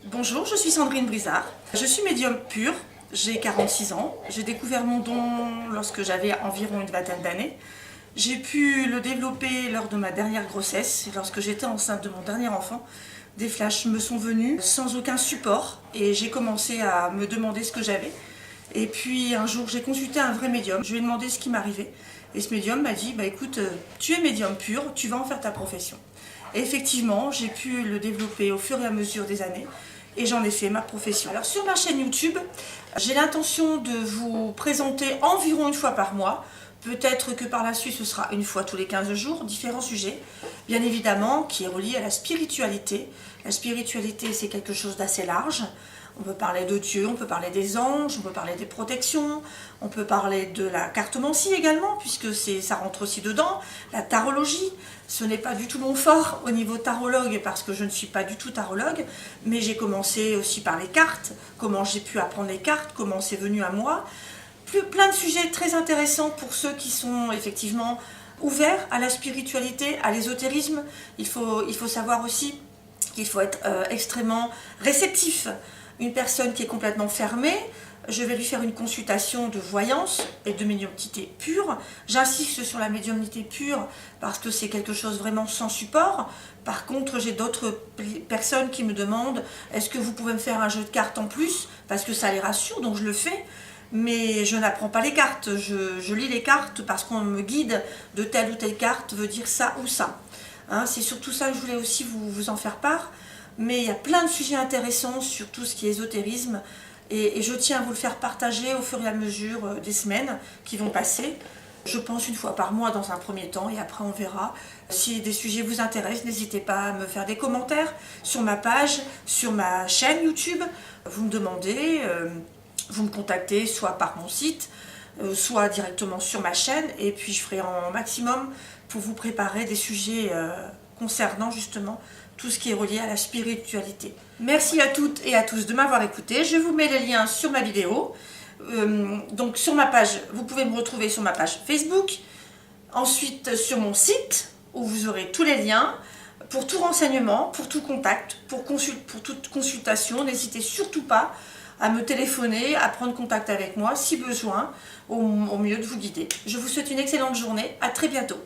Bonjour, je suis Sandrine Brizard. Je suis médium pure, j'ai 46 ans. J'ai découvert mon don lorsque j'avais environ une vingtaine d'années. J'ai pu le développer lors de ma dernière grossesse, lorsque j'étais enceinte de mon dernier enfant. Des flashs me sont venus sans aucun support et j'ai commencé à me demander ce que j'avais. Et puis un jour, j'ai consulté un vrai médium. Je lui ai demandé ce qui m'arrivait. Et ce médium m'a dit, écoute, tu es médium pur, tu vas en faire ta profession. Et effectivement, j'ai pu le développer au fur et à mesure des années. Et j'en ai fait ma profession. Alors sur ma chaîne YouTube, j'ai l'intention de vous présenter environ une fois par mois. Peut-être que par la suite, ce sera une fois tous les 15 jours, différents sujets, bien évidemment, qui est relié à la spiritualité. La spiritualité, c'est quelque chose d'assez large. On peut parler de Dieu, on peut parler des anges, on peut parler des protections, on peut parler de la cartomancie également, puisque ça rentre aussi dedans, la tarologie. Ce n'est pas du tout mon fort au niveau tarologue, parce que je ne suis pas du tout tarologue, mais j'ai commencé aussi par les cartes, comment j'ai pu apprendre les cartes, comment c'est venu à moi. Plein de sujets très intéressants pour ceux qui sont effectivement ouverts à la spiritualité, à l'ésotérisme. Il faut savoir aussi qu'il faut être extrêmement réceptif. Une personne qui est complètement fermée, je vais lui faire une consultation de voyance et de médiumnité pure. J'insiste sur la médiumnité pure parce que c'est quelque chose vraiment sans support. Par contre, j'ai d'autres personnes qui me demandent est-ce que vous pouvez me faire un jeu de cartes en plus, parce que ça les rassure, donc je le fais. Mais je n'apprends pas les cartes, je lis les cartes parce qu'on me guide de telle ou telle carte veut dire ça ou ça. Hein, c'est surtout ça que je voulais aussi vous en faire part. Mais il y a plein de sujets intéressants sur tout ce qui est ésotérisme et je tiens à vous le faire partager au fur et à mesure des semaines qui vont passer. Je pense une fois par mois dans un premier temps et après on verra. Si des sujets vous intéressent, n'hésitez pas à me faire des commentaires sur ma page, sur ma chaîne YouTube. Vous me demandez, vous me contactez soit par mon site, soit directement sur ma chaîne et puis je ferai en maximum pour vous préparer des sujets concernant justement tout ce qui est relié à la spiritualité. Merci à toutes et à tous de m'avoir écouté. Je vous mets les liens sur ma vidéo. Donc sur ma page, vous pouvez me retrouver sur ma page Facebook. Ensuite sur mon site où vous aurez tous les liens. Pour tout renseignement, pour tout contact, pour toute consultation, n'hésitez surtout pas à me téléphoner, à prendre contact avec moi si besoin, au mieux de vous guider. Je vous souhaite une excellente journée. À très bientôt.